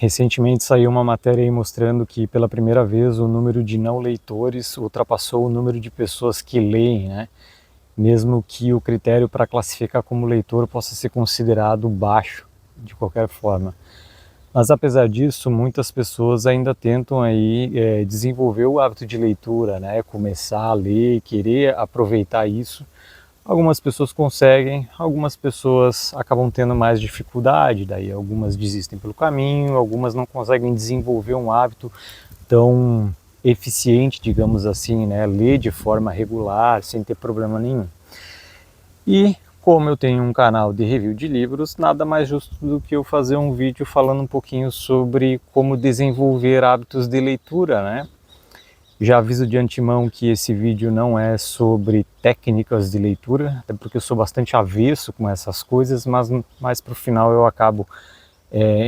Recentemente saiu uma matéria aí mostrando que pela primeira vez o número de não leitores ultrapassou o número de pessoas que leem, né? Mesmo que o critério para classificar como leitor possa ser considerado baixo de qualquer forma. Mas apesar disso, muitas pessoas ainda tentam aí desenvolver o hábito de leitura, né? Começar a ler, querer aproveitar isso. Algumas pessoas conseguem, algumas pessoas acabam tendo mais dificuldade, daí algumas desistem pelo caminho, algumas não conseguem desenvolver um hábito tão eficiente, digamos assim, né? Ler de forma regular, sem ter problema nenhum. E como eu tenho um canal de review de livros, nada mais justo do que eu fazer um vídeo falando um pouquinho sobre como desenvolver hábitos de leitura, né? Já aviso de antemão que esse vídeo não é sobre técnicas de leitura, até porque eu sou bastante avesso com essas coisas, mas mais para o final eu acabo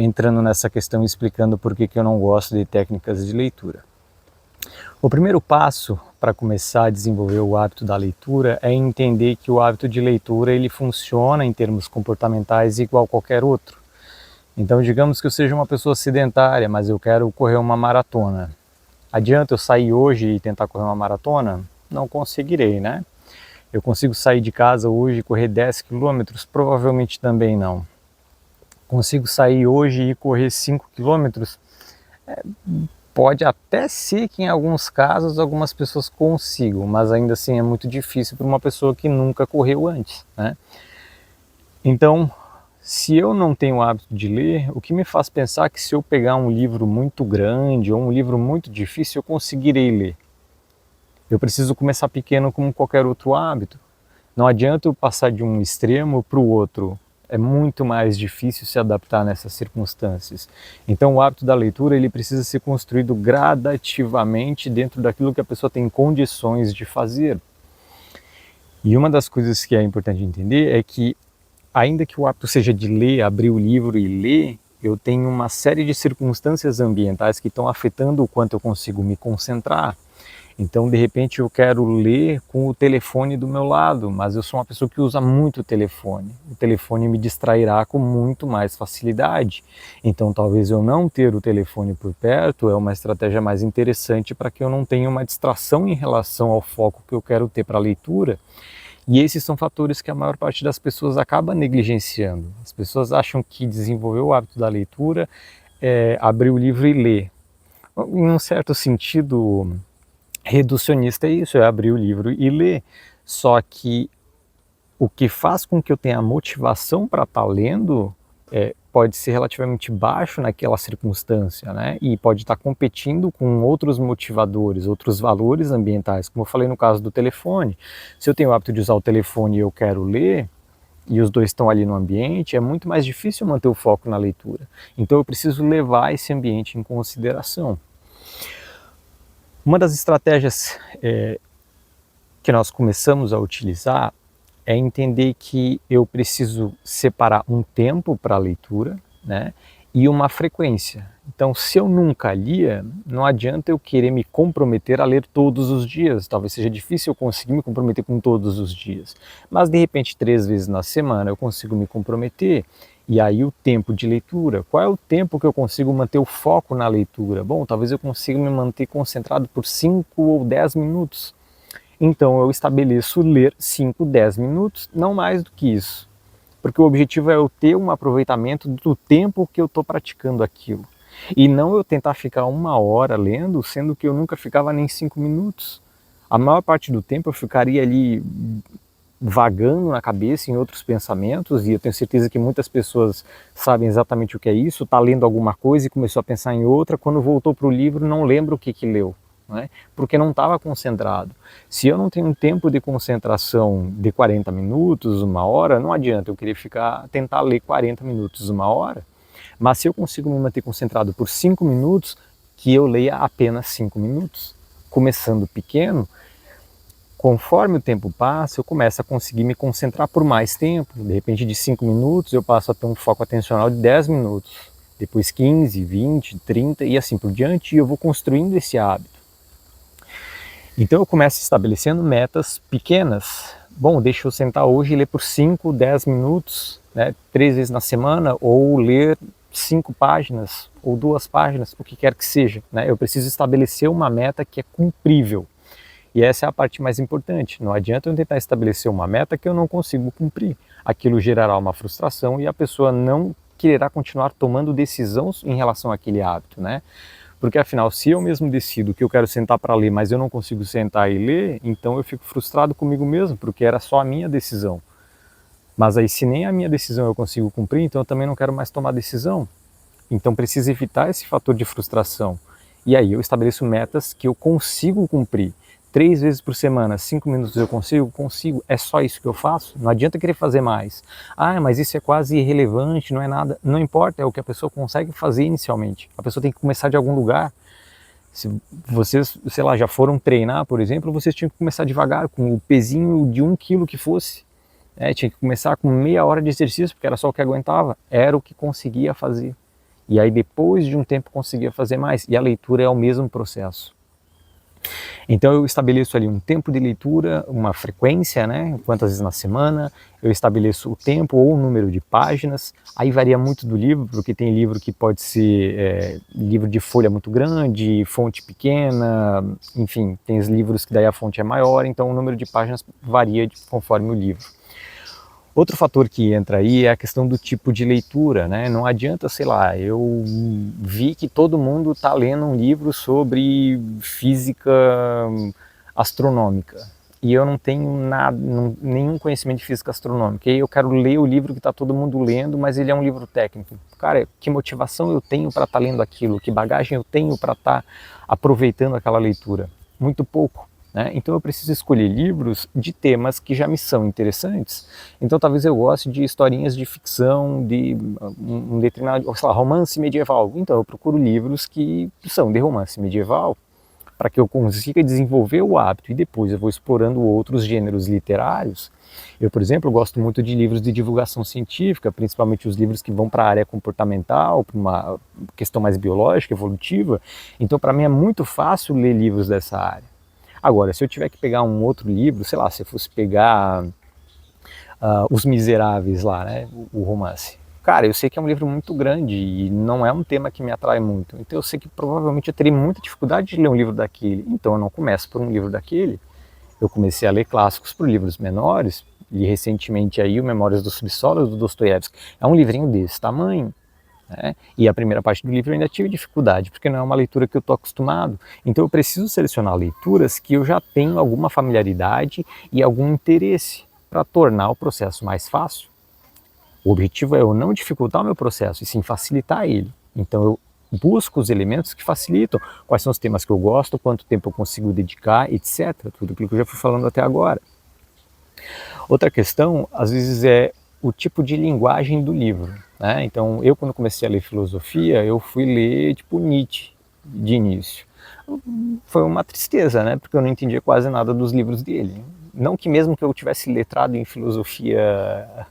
entrando nessa questão e explicando por que eu não gosto de técnicas de leitura. O primeiro passo para começar a desenvolver o hábito da leitura é entender que o hábito de leitura ele funciona em termos comportamentais igual a qualquer outro. Então digamos que eu seja uma pessoa sedentária, mas eu quero correr uma maratona. Adianta eu sair hoje e tentar correr uma maratona? Não conseguirei, né? Eu consigo sair de casa hoje e correr 10 quilômetros? Provavelmente também não. Consigo sair hoje e correr 5 quilômetros? Pode até ser que em alguns casos algumas pessoas consigam, mas ainda assim é muito difícil para uma pessoa que nunca correu antes, né? Então, se eu não tenho o hábito de ler, o que me faz pensar que se eu pegar um livro muito grande ou um livro muito difícil, eu conseguirei ler. Eu preciso começar pequeno como qualquer outro hábito. Não adianta eu passar de um extremo para o outro. É muito mais difícil se adaptar nessas circunstâncias. Então o hábito da leitura ele precisa ser construído gradativamente dentro daquilo que a pessoa tem condições de fazer. E uma das coisas que é importante entender é que ainda que o hábito seja de ler, abrir o livro e ler, eu tenho uma série de circunstâncias ambientais que estão afetando o quanto eu consigo me concentrar. Então, de repente, eu quero ler com o telefone do meu lado, mas eu sou uma pessoa que usa muito o telefone. O telefone me distrairá com muito mais facilidade. Então, talvez eu não ter o telefone por perto é uma estratégia mais interessante para que eu não tenha uma distração em relação ao foco que eu quero ter para a leitura. E esses são fatores que a maior parte das pessoas acaba negligenciando. As pessoas acham que desenvolver o hábito da leitura é abrir o livro e ler. Em um certo sentido reducionista é isso, é abrir o livro e ler. Só que o que faz com que eu tenha motivação para estar lendo pode ser relativamente baixo naquela circunstância, né? E pode estar competindo com outros motivadores, outros valores ambientais, como eu falei no caso do telefone. Se eu tenho o hábito de usar o telefone e eu quero ler, e os dois estão ali no ambiente, é muito mais difícil manter o foco na leitura. Então eu preciso levar esse ambiente em consideração. Uma das estratégias que nós começamos a utilizar é entender que eu preciso separar um tempo para a leitura, né, e uma frequência. Então, se eu nunca lia, não adianta eu querer me comprometer a ler todos os dias. Talvez seja difícil eu conseguir me comprometer com todos os dias. Mas, de repente, 3 vezes na semana eu consigo me comprometer. E aí o tempo de leitura. Qual é o tempo que eu consigo manter o foco na leitura? Bom, talvez eu consiga me manter concentrado por 5 ou 10 minutos. Então eu estabeleço ler 5, 10 minutos, não mais do que isso. Porque o objetivo é eu ter um aproveitamento do tempo que eu estou praticando aquilo. E não eu tentar ficar 1 hora lendo, sendo que eu nunca ficava nem 5 minutos. A maior parte do tempo eu ficaria ali vagando na cabeça em outros pensamentos, e eu tenho certeza que muitas pessoas sabem exatamente o que é isso, está lendo alguma coisa e começou a pensar em outra, quando voltou para o livro não lembra o que leu. Né? Porque não estava concentrado. Se eu não tenho um tempo de concentração de 40 minutos, 1 hora, não adianta eu querer tentar ler 40 minutos, 1 hora, mas se eu consigo me manter concentrado por 5 minutos, que eu leia apenas 5 minutos. Começando pequeno, conforme o tempo passa, eu começo a conseguir me concentrar por mais tempo. De repente, de 5 minutos, eu passo a ter um foco atencional de 10 minutos. Depois 15, 20, 30 e assim por diante, e eu vou construindo esse hábito. Então eu começo estabelecendo metas pequenas. Bom, deixa eu sentar hoje e ler por 5, 10 minutos, né, 3 vezes na semana, ou ler 5 páginas ou 2 páginas, o que quer que seja, né? Eu preciso estabelecer uma meta que é cumprível. E essa é a parte mais importante. Não adianta eu tentar estabelecer uma meta que eu não consigo cumprir. Aquilo gerará uma frustração e a pessoa não quererá continuar tomando decisão em relação àquele hábito, né? Porque afinal, se eu mesmo decido que eu quero sentar para ler, mas eu não consigo sentar e ler, então eu fico frustrado comigo mesmo, porque era só a minha decisão. Mas aí, se nem a minha decisão eu consigo cumprir, então eu também não quero mais tomar decisão. Então preciso evitar esse fator de frustração. E aí eu estabeleço metas que eu consigo cumprir. 3 vezes por semana, 5 minutos eu consigo? Consigo. É só isso que eu faço? Não adianta querer fazer mais. Ah, mas isso é quase irrelevante, não é nada. Não importa, é o que a pessoa consegue fazer inicialmente. A pessoa tem que começar de algum lugar. Se vocês, sei lá, já foram treinar, por exemplo, vocês tinham que começar devagar, com o pezinho de 1 quilo que fosse. Tinha que começar com meia hora de exercício, porque era só o que aguentava. Era o que conseguia fazer. E aí depois de um tempo conseguia fazer mais. E a leitura é o mesmo processo. Então eu estabeleço ali um tempo de leitura, uma frequência, né? Quantas vezes na semana, eu estabeleço o tempo ou o número de páginas, aí varia muito do livro, porque tem livro que pode ser livro de folha muito grande, fonte pequena, enfim, tem os livros que daí a fonte é maior, então o número de páginas varia conforme o livro. Outro fator que entra aí é a questão do tipo de leitura, né? Não adianta, sei lá, eu vi que todo mundo está lendo um livro sobre física astronômica e eu não tenho nada, nenhum conhecimento de física astronômica. E aí eu quero ler o livro que está todo mundo lendo, mas ele é um livro técnico. Cara, que motivação eu tenho para estar lendo aquilo? Que bagagem eu tenho para estar aproveitando aquela leitura? Muito pouco. Então eu preciso escolher livros de temas que já me são interessantes. Então talvez eu goste de historinhas de ficção, de um determinado, sei lá, romance medieval. Então eu procuro livros que são de romance medieval, para que eu consiga desenvolver o hábito e depois eu vou explorando outros gêneros literários. Eu, por exemplo, gosto muito de livros de divulgação científica, principalmente os livros que vão para a área comportamental, para uma questão mais biológica, evolutiva. Então para mim é muito fácil ler livros dessa área. Agora, se eu tiver que pegar um outro livro, sei lá, se eu fosse pegar Os Miseráveis lá, né, o romance. Cara, eu sei que é um livro muito grande e não é um tema que me atrai muito. Então eu sei que provavelmente eu teria muita dificuldade de ler um livro daquele. Então eu não começo por um livro daquele. Eu comecei a ler clássicos por livros menores. E recentemente aí o Memórias do Subsolo, do Dostoiévski. É um livrinho desse tamanho. E a primeira parte do livro eu ainda tive dificuldade, porque não é uma leitura que eu estou acostumado. Então eu preciso selecionar leituras que eu já tenho alguma familiaridade e algum interesse para tornar o processo mais fácil. O objetivo é eu não dificultar o meu processo, e sim facilitar ele. Então eu busco os elementos que facilitam, quais são os temas que eu gosto, quanto tempo eu consigo dedicar, etc. Tudo aquilo que eu já fui falando até agora. Outra questão, às vezes, é o tipo de linguagem do livro. Então, eu quando comecei a ler filosofia, eu fui ler tipo Nietzsche de início. Foi uma tristeza, porque eu não entendia quase nada dos livros dele. Não que mesmo que eu tivesse letrado em filosofia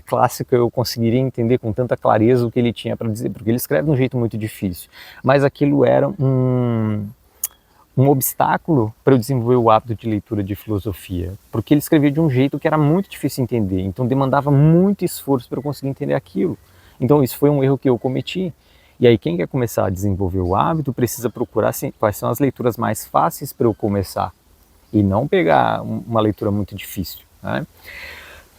clássica, eu conseguiria entender com tanta clareza o que ele tinha para dizer, porque ele escreve de um jeito muito difícil. Mas aquilo era um obstáculo para eu desenvolver o hábito de leitura de filosofia, porque ele escrevia de um jeito que era muito difícil de entender, então demandava muito esforço para eu conseguir entender aquilo. Então isso foi um erro que eu cometi. E aí quem quer começar a desenvolver o hábito precisa procurar assim, quais são as leituras mais fáceis para eu começar, e não pegar uma leitura muito difícil.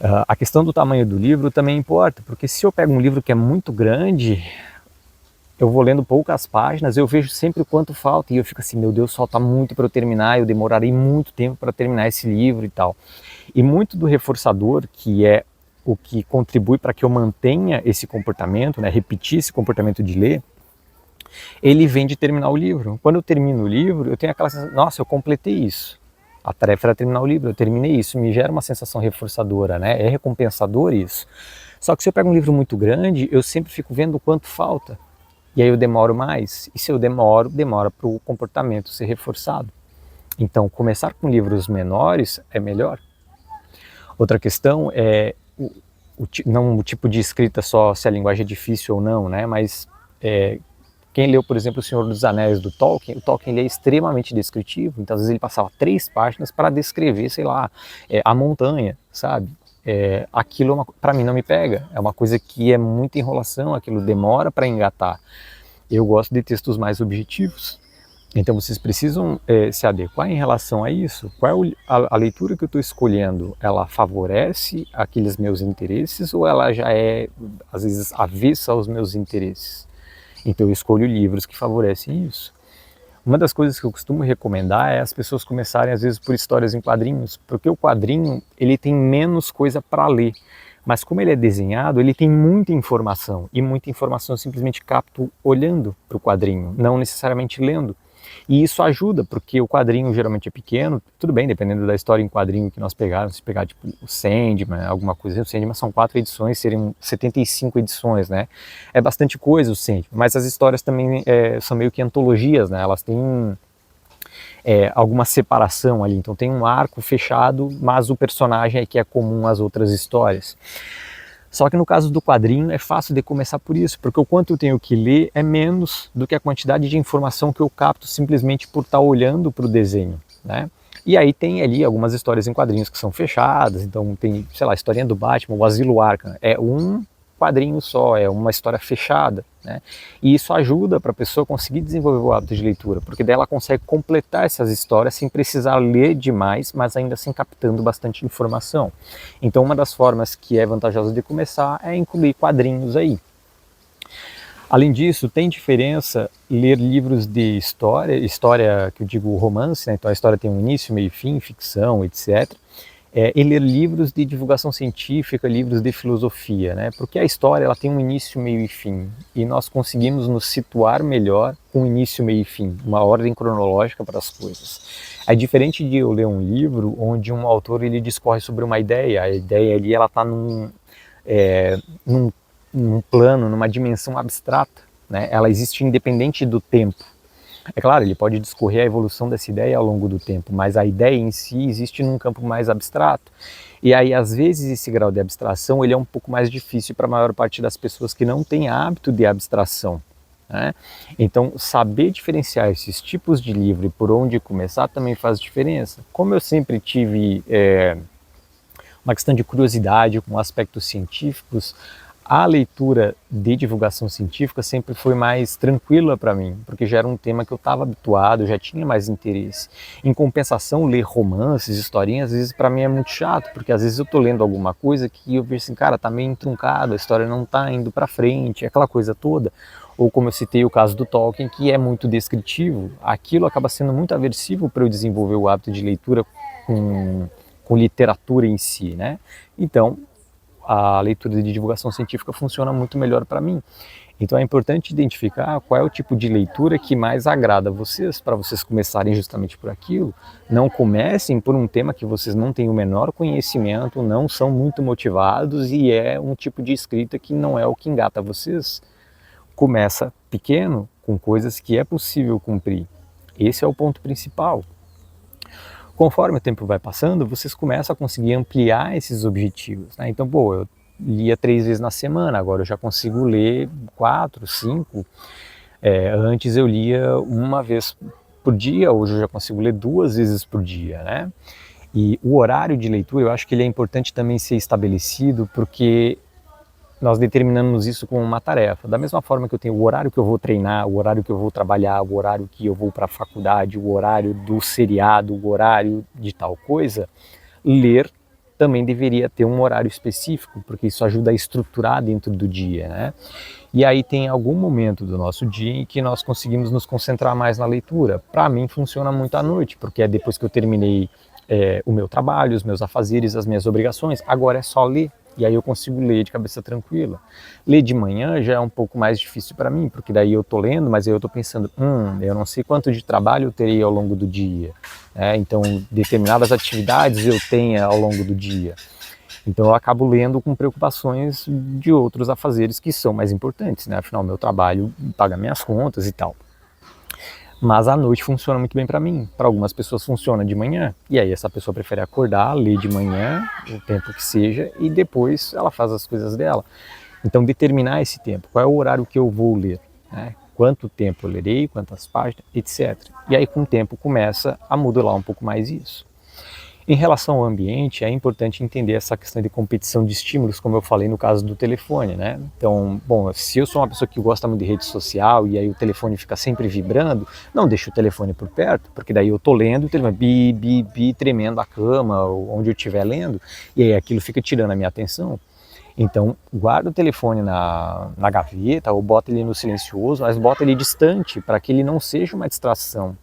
A questão do tamanho do livro também importa, porque se eu pego um livro que é muito grande, eu vou lendo poucas páginas, eu vejo sempre o quanto falta, e eu fico assim, meu Deus, falta muito para eu terminar, eu demorarei muito tempo para terminar esse livro e tal. E muito do reforçador, que é o que contribui para que eu mantenha esse comportamento, repetir esse comportamento de ler, ele vem de terminar o livro. Quando eu termino o livro, eu tenho aquela sensação, nossa, eu completei isso. A tarefa era terminar o livro, eu terminei isso, me gera uma sensação reforçadora, é recompensador isso. Só que se eu pego um livro muito grande, eu sempre fico vendo o quanto falta. E aí eu demoro mais, e se eu demora para o comportamento ser reforçado. Então, começar com livros menores é melhor. Outra questão é não o tipo de escrita só, se a linguagem é difícil ou não, mas quem leu, por exemplo, O Senhor dos Anéis, do Tolkien, o Tolkien ele é extremamente descritivo, então às vezes ele passava 3 páginas para descrever, sei lá, a montanha, sabe? aquilo para mim não me pega. É uma coisa que é muita enrolação, aquilo demora para engatar. Eu gosto de textos mais objetivos. Então vocês precisam se adequar em relação a isso. Qual é a leitura que eu estou escolhendo? Ela favorece aqueles meus interesses ou ela já é, às vezes, avessa aos meus interesses? Então eu escolho livros que favorecem isso. Uma das coisas que eu costumo recomendar é as pessoas começarem às vezes por histórias em quadrinhos, porque o quadrinho ele tem menos coisa para ler, mas como ele é desenhado, ele tem muita informação, e muita informação eu simplesmente capto olhando para o quadrinho, não necessariamente lendo. E isso ajuda, porque o quadrinho geralmente é pequeno, tudo bem, dependendo da história em quadrinho que nós pegarmos, se pegar tipo o Sandman, alguma coisa, o Sandman são 4 edições, seriam 75 edições, né? É bastante coisa o Sandman, mas as histórias também são meio que antologias, né? Elas têm alguma separação ali, então tem um arco fechado, mas o personagem é que é comum às outras histórias. Só que no caso do quadrinho é fácil de começar por isso, porque o quanto eu tenho que ler é menos do que a quantidade de informação que eu capto simplesmente por estar olhando para o desenho, né? E aí tem ali algumas histórias em quadrinhos que são fechadas, então tem, sei lá, a historinha do Batman, o Asilo Arkham, é um quadrinho só, é uma história fechada, né? E isso ajuda para a pessoa conseguir desenvolver o hábito de leitura, porque daí ela consegue completar essas histórias sem precisar ler demais, mas ainda assim captando bastante informação. Então uma das formas que é vantajosa de começar é incluir quadrinhos aí. Além disso, tem diferença ler livros de história que eu digo romance, né? Então a história tem um início, meio e fim, ficção, etc., e ler livros de divulgação científica, livros de filosofia, né? Porque a história ela tem um início, meio e fim, e nós conseguimos nos situar melhor com início, meio e fim, uma ordem cronológica para as coisas. É diferente de eu ler um livro onde um autor ele discorre sobre uma ideia, a ideia ali ela está num plano, numa dimensão abstrata, né? Ela existe independente do tempo. É claro, ele pode discorrer a evolução dessa ideia ao longo do tempo, mas a ideia em si existe num campo mais abstrato. E aí, às vezes, esse grau de abstração ele é um pouco mais difícil para a maior parte das pessoas que não têm hábito de abstração, né? Então, saber diferenciar esses tipos de livro e por onde começar também faz diferença. Como eu sempre tive uma questão de curiosidade com aspectos científicos, a leitura de divulgação científica sempre foi mais tranquila para mim, porque já era um tema que eu estava habituado, já tinha mais interesse. Em compensação, ler romances, historinhas, às vezes para mim é muito chato, porque às vezes eu estou lendo alguma coisa que eu vejo assim, cara, tá meio truncado, a história não está indo para frente, aquela coisa toda. Ou como eu citei o caso do Tolkien, que é muito descritivo, aquilo acaba sendo muito aversivo para eu desenvolver o hábito de leitura com literatura em si, né? Então, a leitura de divulgação científica funciona muito melhor para mim. Então é importante identificar qual é o tipo de leitura que mais agrada a vocês, para vocês começarem justamente por aquilo. Não comecem por um tema que vocês não têm o menor conhecimento, não são muito motivados e é um tipo de escrita que não é o que engata vocês. Começa pequeno, com coisas que é possível cumprir. Esse é o ponto principal. Conforme o tempo vai passando, vocês começam a conseguir ampliar esses objetivos, né? Então, eu lia 3 vezes na semana, agora eu já consigo ler 4, 5. Antes eu lia uma vez por dia, hoje eu já consigo ler 2 vezes por dia, né? E o horário de leitura, eu acho que ele é importante também ser estabelecido, porque nós determinamos isso como uma tarefa. Da mesma forma que eu tenho o horário que eu vou treinar, o horário que eu vou trabalhar, o horário que eu vou para a faculdade, o horário do seriado, o horário de tal coisa, ler também deveria ter um horário específico, porque isso ajuda a estruturar dentro do dia, né? E aí tem algum momento do nosso dia em que nós conseguimos nos concentrar mais na leitura. Para mim funciona muito à noite, porque é depois que eu terminei o meu trabalho, os meus afazeres, as minhas obrigações, agora é só ler. E aí eu consigo ler de cabeça tranquila. Ler de manhã já é um pouco mais difícil para mim, porque daí eu estou lendo, mas aí eu estou pensando, eu não sei quanto de trabalho eu terei ao longo do dia. Então, determinadas atividades eu tenho ao longo do dia. Então eu acabo lendo com preocupações de outros afazeres que são mais importantes, né? Afinal, meu trabalho paga minhas contas e tal. Mas à noite funciona muito bem para mim. Para algumas pessoas funciona de manhã. E aí essa pessoa prefere acordar, ler de manhã, o tempo que seja, e depois ela faz as coisas dela. Então determinar esse tempo. Qual é o horário que eu vou ler? Né? Quanto tempo eu lerei, quantas páginas, etc. E aí com o tempo começa a modular um pouco mais isso. Em relação ao ambiente, é importante entender essa questão de competição de estímulos, como eu falei no caso do telefone, né? Então, bom, se eu sou uma pessoa que gosta muito de rede social e aí o telefone fica sempre vibrando, não deixo o telefone por perto, porque daí eu tô lendo, o telefone bi, bi, bi, tremendo a cama, ou onde eu estiver lendo, e aí aquilo fica tirando a minha atenção. Então, guarda o telefone na gaveta ou bota ele no silencioso, mas bota ele distante para que ele não seja uma distração.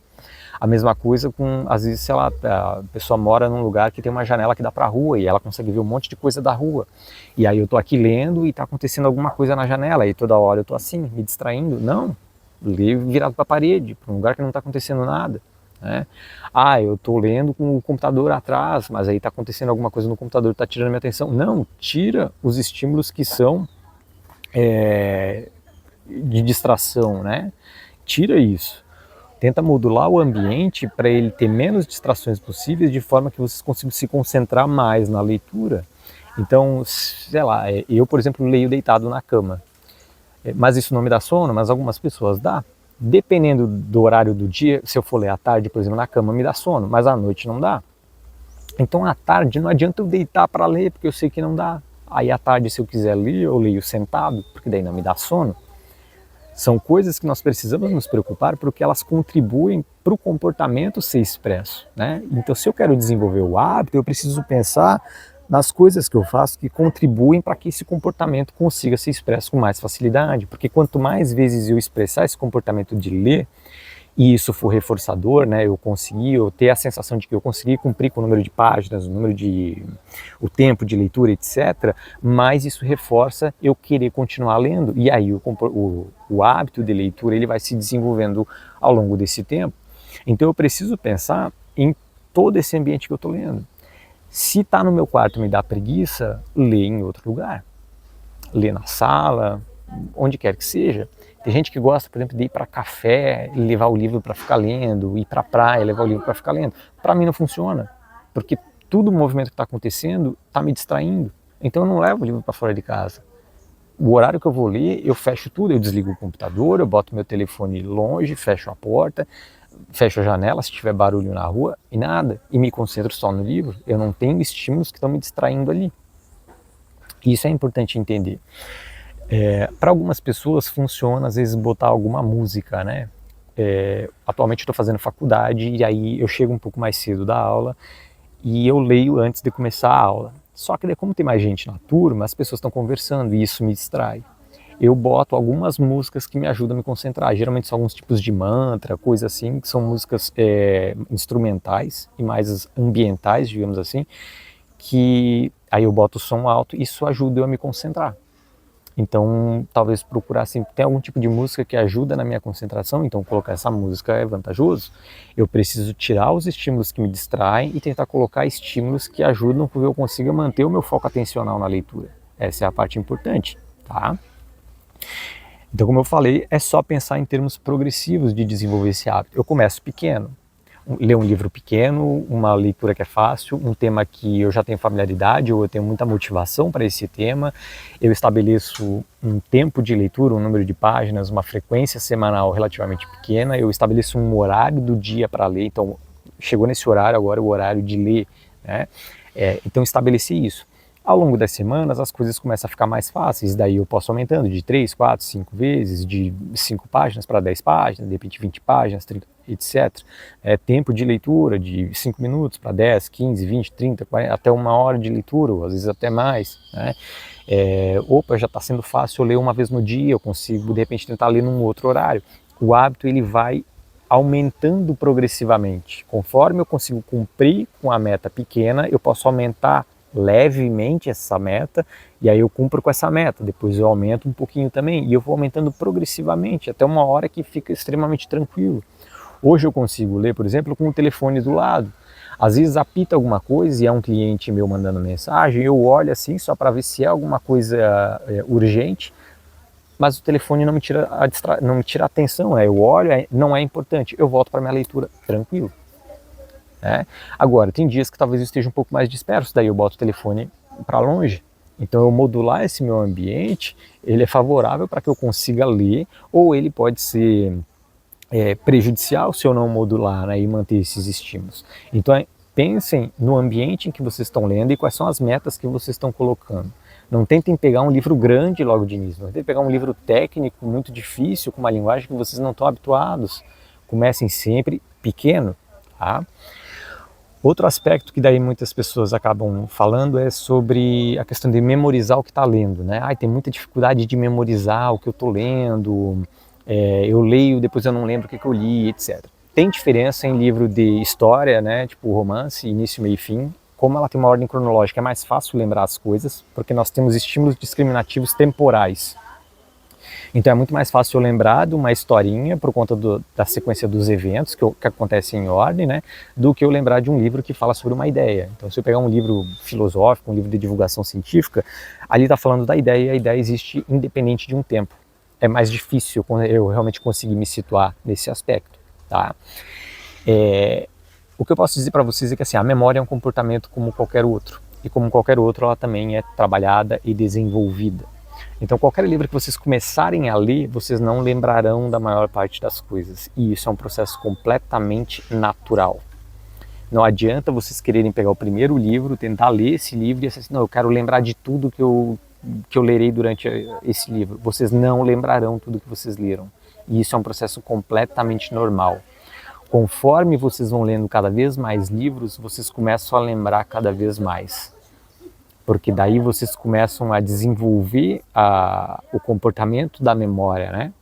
A mesma coisa com, às vezes, sei lá, a pessoa mora num lugar que tem uma janela que dá para a rua e ela consegue ver um monte de coisa da rua. E aí eu tô aqui lendo e tá acontecendo alguma coisa na janela e toda hora eu tô assim, me distraindo. Não, leio virado para a parede, para um lugar que não está acontecendo nada. Né? Ah, eu tô lendo com o computador atrás, mas aí tá acontecendo alguma coisa no computador, tá tirando minha atenção. Não, tira os estímulos que são de distração, né? Tira isso. Tenta modular o ambiente para ele ter menos distrações possíveis, de forma que vocês consigam se concentrar mais na leitura. Então, sei lá, eu, por exemplo, leio deitado na cama. Mas isso não me dá sono, mas algumas pessoas dá. Dependendo do horário do dia, se eu for ler à tarde, por exemplo, na cama, me dá sono, mas à noite não dá. Então, à tarde, não adianta eu deitar para ler, porque eu sei que não dá. Aí, à tarde, se eu quiser ler, eu leio sentado, porque daí não me dá sono. São coisas que nós precisamos nos preocupar porque elas contribuem para o comportamento ser expresso, né? Então, se eu quero desenvolver o hábito, eu preciso pensar nas coisas que eu faço que contribuem para que esse comportamento consiga ser expresso com mais facilidade. Porque quanto mais vezes eu expressar esse comportamento de ler, e isso for reforçador, né, eu ter a sensação de que eu consegui cumprir com o número de páginas, o tempo de leitura, etc., mas isso reforça eu querer continuar lendo, e aí o hábito de leitura ele vai se desenvolvendo ao longo desse tempo. Então eu preciso pensar em todo esse ambiente que eu estou lendo. Se está no meu quarto e me dá preguiça, lê em outro lugar. Lê na sala, onde quer que seja. Tem gente que gosta, por exemplo, de ir para café, levar o livro para ficar lendo, ir para a praia, levar o livro para ficar lendo. Para mim não funciona, porque todo o movimento que está acontecendo está me distraindo. Então eu não levo o livro para fora de casa. O horário que eu vou ler, eu fecho tudo, eu desligo o computador, eu boto meu telefone longe, fecho a porta, fecho a janela se tiver barulho na rua e nada, e me concentro só no livro. Eu não tenho estímulos que estão me distraindo ali. Isso é importante entender. Para algumas pessoas funciona às vezes botar alguma música, né? Atualmente eu estou fazendo faculdade e aí eu chego um pouco mais cedo da aula e eu leio antes de começar a aula. Só que daí, como tem mais gente na turma, as pessoas estão conversando e isso me distrai. Eu boto algumas músicas que me ajudam a me concentrar. Geralmente são alguns tipos de mantra, coisa assim, que são músicas instrumentais e mais ambientais, digamos assim, que aí eu boto o som alto e isso ajuda eu a me concentrar. Então, talvez procurar assim, tem algum tipo de música que ajuda na minha concentração, então colocar essa música é vantajoso. Eu preciso tirar os estímulos que me distraem e tentar colocar estímulos que ajudam para que eu consiga manter o meu foco atencional na leitura. Essa é a parte importante, tá? Então, como eu falei, é só pensar em termos progressivos de desenvolver esse hábito. Eu começo pequeno. Ler um livro pequeno, uma leitura que é fácil, um tema que eu já tenho familiaridade ou eu tenho muita motivação para esse tema, eu estabeleço um tempo de leitura, um número de páginas, uma frequência semanal relativamente pequena, eu estabeleço um horário do dia para ler, então chegou nesse horário, agora é o horário de ler, né? Então estabeleci isso. Ao longo das semanas as coisas começam a ficar mais fáceis, daí eu posso aumentando de 3, 4, 5 vezes, de 5 páginas para 10 páginas, de repente 20 páginas, 30, etc. Tempo de leitura de 5 minutos para 10, 15, 20, 30, 40, até 1 hora de leitura, ou às vezes até mais. Né? Já está sendo fácil eu ler uma vez no dia, eu consigo de repente tentar ler num outro horário. O hábito ele vai aumentando progressivamente. Conforme eu consigo cumprir com a meta pequena, eu posso aumentar levemente essa meta e aí eu cumpro com essa meta, depois eu aumento um pouquinho também e eu vou aumentando progressivamente até uma hora que fica extremamente tranquilo. Hoje eu consigo ler, por exemplo, com o telefone do lado. Às vezes apita alguma coisa e é um cliente meu mandando mensagem, eu olho assim só para ver se é alguma coisa urgente, mas o telefone não me tira a atenção, eu olho, não é importante, eu volto para minha leitura tranquilo. Agora, tem dias que talvez eu esteja um pouco mais disperso, daí eu boto o telefone para longe. Então eu modular esse meu ambiente, ele é favorável para que eu consiga ler, ou ele pode ser prejudicial se eu não modular, né, e manter esses estímulos. Então pensem no ambiente em que vocês estão lendo e quais são as metas que vocês estão colocando. Não tentem pegar um livro grande logo de início, não tentem pegar um livro técnico muito difícil, com uma linguagem que vocês não estão habituados. Comecem sempre pequeno, tá? Outro aspecto que daí muitas pessoas acabam falando é sobre a questão de memorizar o que está lendo, né? Tem muita dificuldade de memorizar o que eu estou lendo, eu leio, depois eu não lembro o que eu li, etc. Tem diferença em livro de história, né? Tipo romance, início, meio e fim. Como ela tem uma ordem cronológica, é mais fácil lembrar as coisas, porque nós temos estímulos discriminativos temporais. Então é muito mais fácil eu lembrar de uma historinha por conta da sequência dos eventos que acontecem em ordem, né, do que eu lembrar de um livro que fala sobre uma ideia. Então se eu pegar um livro filosófico, um livro de divulgação científica, ali está falando da ideia e a ideia existe independente de um tempo. É mais difícil eu realmente conseguir me situar nesse aspecto, tá? O que eu posso dizer para vocês é que assim, a memória é um comportamento como qualquer outro. E como qualquer outro, ela também é trabalhada e desenvolvida. Então qualquer livro que vocês começarem a ler, vocês não lembrarão da maior parte das coisas. E isso é um processo completamente natural. Não adianta vocês quererem pegar o primeiro livro, tentar ler esse livro e assim, não, eu quero lembrar de tudo que eu lerei durante esse livro. Vocês não lembrarão tudo que vocês leram. E isso é um processo completamente normal. Conforme vocês vão lendo cada vez mais livros, vocês começam a lembrar cada vez mais. Porque daí vocês começam a desenvolver o comportamento da memória, né?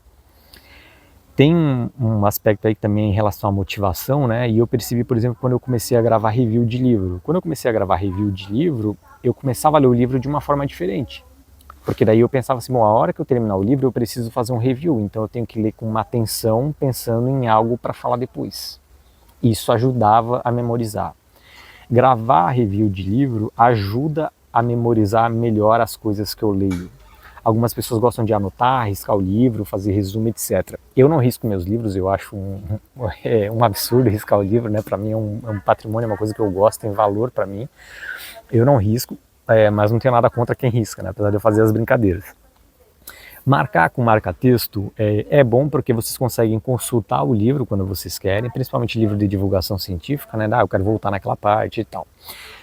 Tem um aspecto aí também em relação à motivação, né? E eu percebi, por exemplo, quando eu comecei a gravar review de livro. Quando eu comecei a gravar review de livro, eu começava a ler o livro de uma forma diferente. Porque daí eu pensava assim, bom, a hora que eu terminar o livro eu preciso fazer um review, então eu tenho que ler com uma atenção, pensando em algo para falar depois. Isso ajudava a memorizar. Gravar review de livro ajuda a memorizar melhor as coisas que eu leio. Algumas pessoas gostam de anotar, riscar o livro, fazer resumo, etc. Eu não risco meus livros, eu acho um absurdo riscar o livro, né? Para mim é um patrimônio, é uma coisa que eu gosto, tem valor para mim. Eu não risco, mas não tenho nada contra quem risca, né? Apesar de eu fazer as brincadeiras. Marcar com marca-texto é bom porque vocês conseguem consultar o livro quando vocês querem, principalmente livro de divulgação científica, né? Eu quero voltar naquela parte e tal.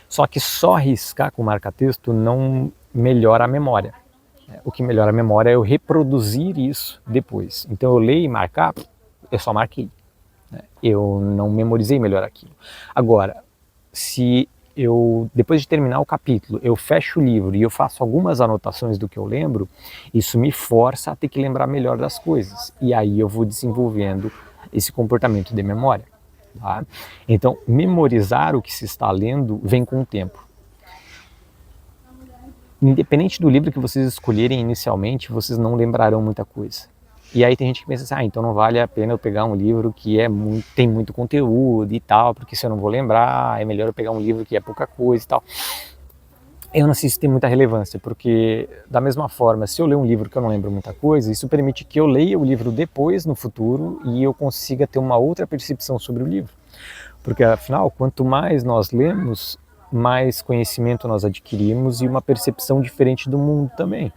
Só que só riscar com marca-texto não melhora a memória. O que melhora a memória é eu reproduzir isso depois. Então eu leio e marcar, eu só marquei. Eu não memorizei melhor aquilo. Agora, se eu, depois de terminar o capítulo, eu fecho o livro e eu faço algumas anotações do que eu lembro, isso me força a ter que lembrar melhor das coisas. E aí eu vou desenvolvendo esse comportamento de memória. Tá? Então, memorizar o que se está lendo vem com o tempo. Independente do livro que vocês escolherem inicialmente, vocês não lembrarão muita coisa. E aí tem gente que pensa assim, então não vale a pena eu pegar um livro que tem muito conteúdo e tal, porque se eu não vou lembrar, é melhor eu pegar um livro que é pouca coisa e tal. Eu não sei se tem muita relevância, porque da mesma forma, se eu ler um livro que eu não lembro muita coisa, isso permite que eu leia o livro depois, no futuro, e eu consiga ter uma outra percepção sobre o livro. Porque afinal, quanto mais nós lemos, mais conhecimento nós adquirimos e uma percepção diferente do mundo também.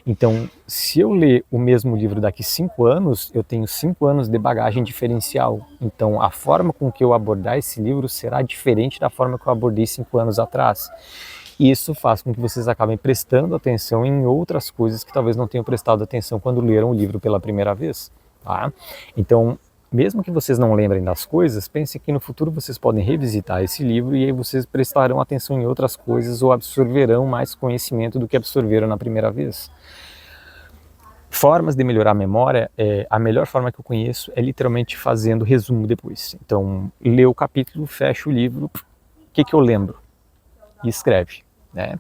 Então, se eu ler o mesmo livro daqui 5 anos, eu tenho 5 anos de bagagem diferencial. Então, a forma com que eu abordar esse livro será diferente da forma que eu abordei 5 anos atrás. E isso faz com que vocês acabem prestando atenção em outras coisas que talvez não tenham prestado atenção quando leram o livro pela primeira vez. Tá? Então, mesmo que vocês não lembrem das coisas, pensem que no futuro vocês podem revisitar esse livro e aí vocês prestarão atenção em outras coisas ou absorverão mais conhecimento do que absorveram na primeira vez. Formas de melhorar a memória, a melhor forma que eu conheço é literalmente fazendo resumo depois. Então, lê o capítulo, fecha o livro, o que eu lembro? E escreve. Né?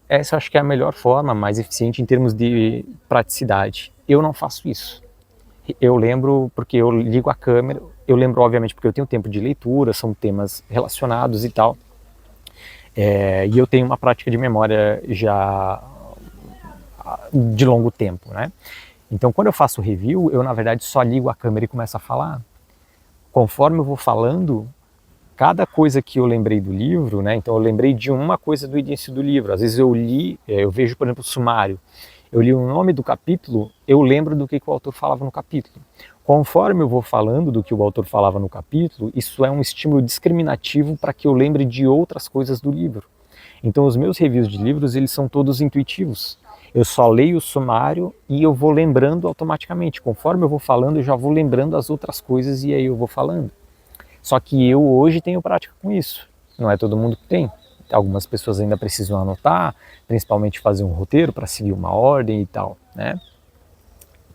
Essa eu acho que é a melhor forma, mais eficiente em termos de praticidade. Eu não faço isso. Eu lembro porque eu ligo a câmera, eu lembro obviamente porque eu tenho tempo de leitura, são temas relacionados e tal, e eu tenho uma prática de memória já de longo tempo, né? Então quando eu faço review, eu na verdade só ligo a câmera e começo a falar. Conforme eu vou falando, cada coisa que eu lembrei do livro, né? Então eu lembrei de uma coisa do início do livro, às vezes eu li, eu vejo por exemplo o sumário, Eu li o nome do capítulo, eu lembro do que o autor falava no capítulo. Conforme eu vou falando do que o autor falava no capítulo, isso é um estímulo discriminativo para que eu lembre de outras coisas do livro. Então os meus reviews de livros, eles são todos intuitivos. Eu só leio o sumário e eu vou lembrando automaticamente. Conforme eu vou falando, eu já vou lembrando as outras coisas e aí eu vou falando. Só que eu hoje tenho prática com isso. Não é todo mundo que tem. Algumas pessoas ainda precisam anotar, principalmente fazer um roteiro para seguir uma ordem e tal, né?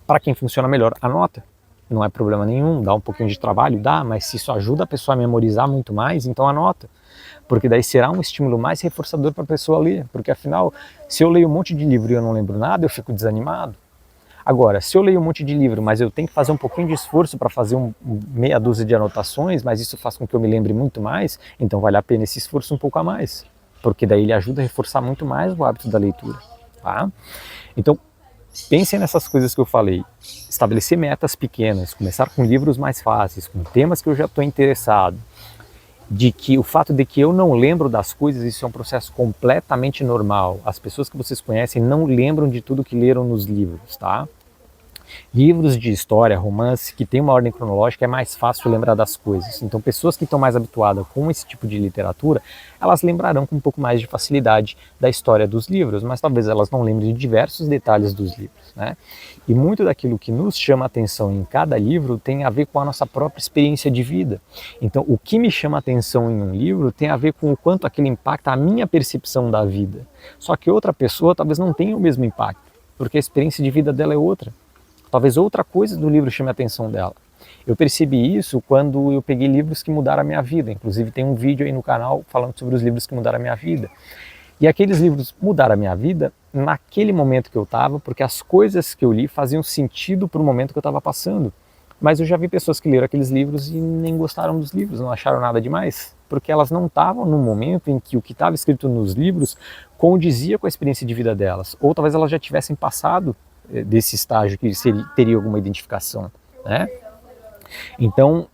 Para quem funciona melhor, anota. Não é problema nenhum, dá um pouquinho de trabalho, dá, mas se isso ajuda a pessoa a memorizar muito mais, então anota. Porque daí será um estímulo mais reforçador para a pessoa ler. Porque afinal, se eu leio um monte de livro e eu não lembro nada, eu fico desanimado. Agora, se eu leio um monte de livro, mas eu tenho que fazer um pouquinho de esforço para fazer meia dúzia de anotações, mas isso faz com que eu me lembre muito mais, então vale a pena esse esforço um pouco a mais. Porque daí ele ajuda a reforçar muito mais o hábito da leitura. Tá? Então, pensem nessas coisas que eu falei. Estabelecer metas pequenas, começar com livros mais fáceis, com temas que eu já estou interessado. De que o fato de que eu não lembro das coisas, isso é um processo completamente normal. As pessoas que vocês conhecem não lembram de tudo que leram nos livros, tá? Livros de história, romance, que tem uma ordem cronológica, é mais fácil lembrar das coisas. Então, pessoas que estão mais habituadas com esse tipo de literatura, elas lembrarão com um pouco mais de facilidade da história dos livros, mas talvez elas não lembrem de diversos detalhes dos livros, né? E muito daquilo que nos chama a atenção em cada livro tem a ver com a nossa própria experiência de vida. Então, o que me chama a atenção em um livro tem a ver com o quanto aquilo impacta a minha percepção da vida. Só que outra pessoa talvez não tenha o mesmo impacto, porque a experiência de vida dela é outra. Talvez outra coisa do livro chame a atenção dela. Eu percebi isso quando eu peguei livros que mudaram a minha vida. Inclusive tem um vídeo aí no canal falando sobre os livros que mudaram a minha vida. E aqueles livros mudaram a minha vida naquele momento que eu estava, porque as coisas que eu li faziam sentido para o momento que eu estava passando. Mas eu já vi pessoas que leram aqueles livros e nem gostaram dos livros, não acharam nada demais, porque elas não estavam no momento em que o que estava escrito nos livros condizia com a experiência de vida delas. Ou talvez elas já tivessem passado desse estágio que teria alguma identificação, né? Então,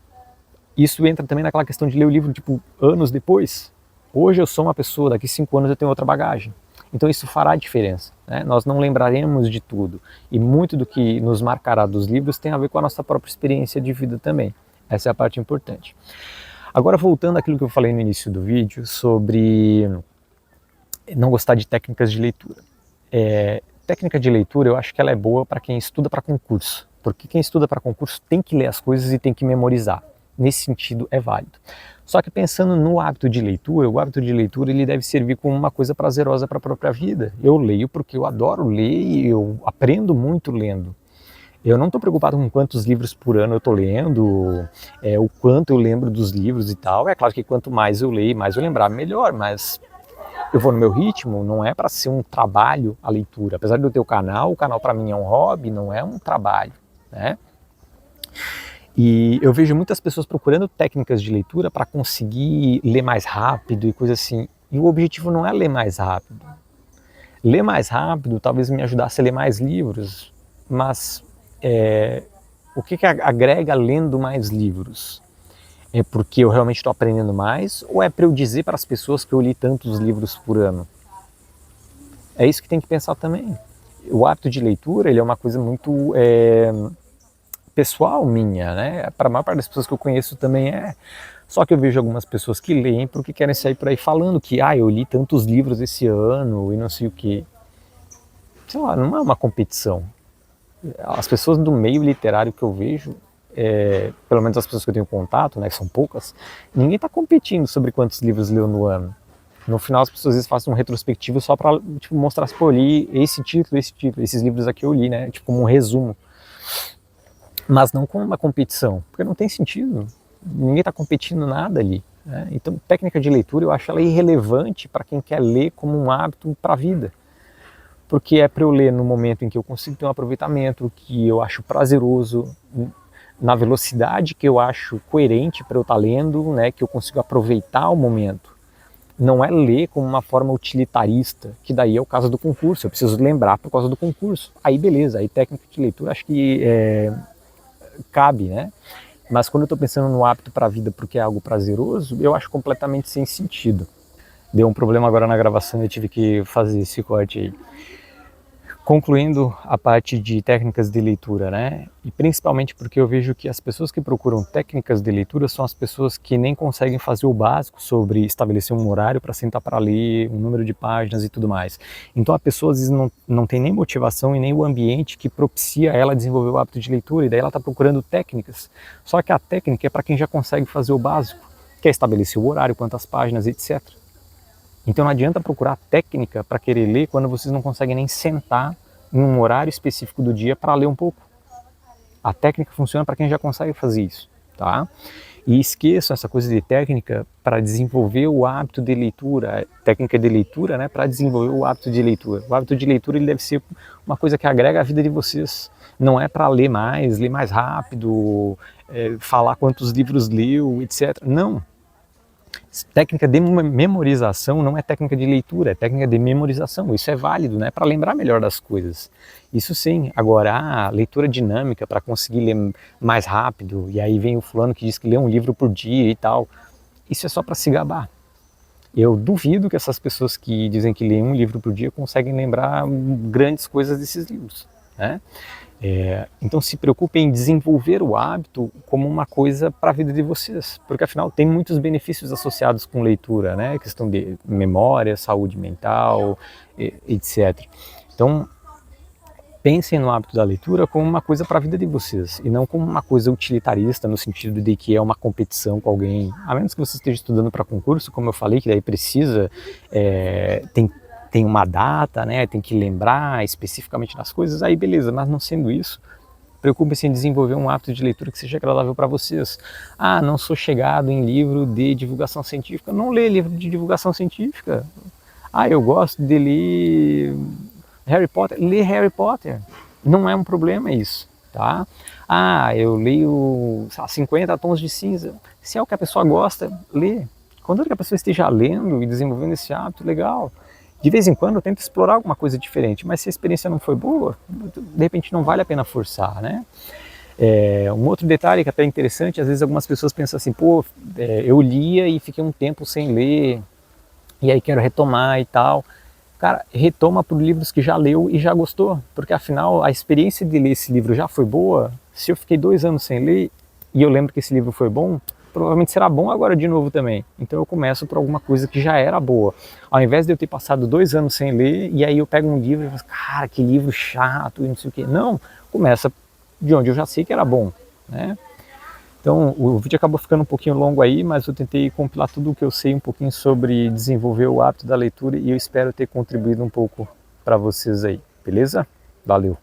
isso entra também naquela questão de ler o livro, tipo, anos depois. Hoje eu sou uma pessoa, daqui 5 anos eu tenho outra bagagem. Então isso fará diferença, né? Nós não lembraremos de tudo. E muito do que nos marcará dos livros tem a ver com a nossa própria experiência de vida também. Essa é a parte importante. Agora, voltando àquilo que eu falei no início do vídeo, sobre não gostar de técnicas de leitura. Técnica de leitura, eu acho que ela é boa para quem estuda para concurso, porque quem estuda para concurso tem que ler as coisas e tem que memorizar. Nesse sentido, é válido. Só que pensando no hábito de leitura, o hábito de leitura ele deve servir como uma coisa prazerosa para a própria vida. Eu leio porque eu adoro ler e eu aprendo muito lendo. Eu não estou preocupado com quantos livros por ano eu estou lendo, o quanto eu lembro dos livros e tal. É claro que quanto mais eu leio, mais eu lembrar, melhor, mas eu vou no meu ritmo, não é para ser um trabalho a leitura. Apesar de eu ter o canal para mim é um hobby, não é um trabalho, né? E eu vejo muitas pessoas procurando técnicas de leitura para conseguir ler mais rápido e coisa assim. E o objetivo não é ler mais rápido. Ler mais rápido talvez me ajudasse a ler mais livros, mas o que agrega lendo mais livros? É porque eu realmente estou aprendendo mais ou é para eu dizer para as pessoas que eu li tantos livros por ano? É isso que tem que pensar também. O hábito de leitura ele é uma coisa muito pessoal minha, né? Para a maior parte das pessoas que eu conheço também é. Só que eu vejo algumas pessoas que leem porque querem sair por aí falando que eu li tantos livros esse ano e não sei o quê. Sei lá, não é uma competição. As pessoas do meio literário que eu vejo, pelo menos as pessoas que eu tenho contato, né, que são poucas, ninguém está competindo sobre quantos livros leu no ano. No final as pessoas às vezes fazem um retrospectivo só para mostrar se eu li esse título, esses livros aqui eu li, né, tipo como um resumo. Mas não como uma competição, porque não tem sentido, ninguém está competindo nada ali, né? Então técnica de leitura eu acho ela irrelevante para quem quer ler como um hábito para a vida. Porque é para eu ler no momento em que eu consigo ter um aproveitamento, que eu acho prazeroso, na velocidade que eu acho coerente para eu estar lendo, né, que eu consigo aproveitar o momento. Não é ler como uma forma utilitarista, que daí é o caso do concurso, eu preciso lembrar por causa do concurso. Aí beleza, aí técnica de leitura acho que cabe, né? Mas quando eu estou pensando no hábito para a vida porque é algo prazeroso, eu acho completamente sem sentido. Deu um problema agora na gravação e eu tive que fazer esse corte aí. Concluindo a parte de técnicas de leitura, né? E principalmente porque eu vejo que as pessoas que procuram técnicas de leitura são as pessoas que nem conseguem fazer o básico sobre estabelecer um horário para sentar para ler, um número de páginas e tudo mais. Então a pessoa às vezes não tem nem motivação e nem o ambiente que propicia ela desenvolver o hábito de leitura, e daí ela está procurando técnicas. Só que a técnica é para quem já consegue fazer o básico, que é estabelecer o horário, quantas páginas, etc. Então não adianta procurar técnica para querer ler quando vocês não conseguem nem sentar em um horário específico do dia para ler um pouco. A técnica funciona para quem já consegue fazer isso, tá? E esqueçam essa coisa de técnica para desenvolver o hábito de leitura, técnica de leitura, né, para desenvolver o hábito de leitura. O hábito de leitura ele deve ser uma coisa que agrega à vida de vocês. Não é para ler mais rápido, falar quantos livros leu, etc. Não. Técnica de memorização não é técnica de leitura, é técnica de memorização. Isso é válido, né? Para lembrar melhor das coisas. Isso sim. Agora, a leitura dinâmica para conseguir ler mais rápido, e aí vem o fulano que diz que lê um livro por dia e tal. Isso é só para se gabar. Eu duvido que essas pessoas que dizem que lêem um livro por dia conseguem lembrar grandes coisas desses livros, né? Então se preocupem em desenvolver o hábito como uma coisa para a vida de vocês, porque afinal tem muitos benefícios associados com leitura, né? Questão de memória, saúde mental, etc. Então pensem no hábito da leitura como uma coisa para a vida de vocês, e não como uma coisa utilitarista, no sentido de que é uma competição com alguém, a menos que você esteja estudando para concurso, como eu falei, que daí precisa, tem uma data, né, tem que lembrar especificamente das coisas, aí beleza, mas não sendo isso, preocupem-se em desenvolver um hábito de leitura que seja agradável para vocês. Ah, não sou chegado em livro de divulgação científica, não lê livro de divulgação científica. Ah, eu gosto de ler Harry Potter, lê Harry Potter, não é um problema isso, tá? Ah, eu leio 50 tons de cinza, se é o que a pessoa gosta, lê. Contanto que a pessoa esteja lendo e desenvolvendo esse hábito, legal. De vez em quando eu tento explorar alguma coisa diferente, mas se a experiência não foi boa, de repente não vale a pena forçar, né? Um outro detalhe que até é interessante, às vezes algumas pessoas pensam assim, pô, eu lia e fiquei um tempo sem ler, e aí quero retomar e tal. Cara, retoma por livros que já leu e já gostou, porque afinal a experiência de ler esse livro já foi boa. Se eu fiquei 2 anos sem ler e eu lembro que esse livro foi bom, provavelmente será bom agora de novo também. Então eu começo por alguma coisa que já era boa. Ao invés de eu ter passado 2 anos sem ler, e aí eu pego um livro e falo, cara, que livro chato e não sei o quê. Não, começa de onde eu já sei que era bom, né? Então o vídeo acabou ficando um pouquinho longo aí, mas eu tentei compilar tudo o que eu sei um pouquinho sobre desenvolver o hábito da leitura, e eu espero ter contribuído um pouco para vocês aí, beleza? Valeu!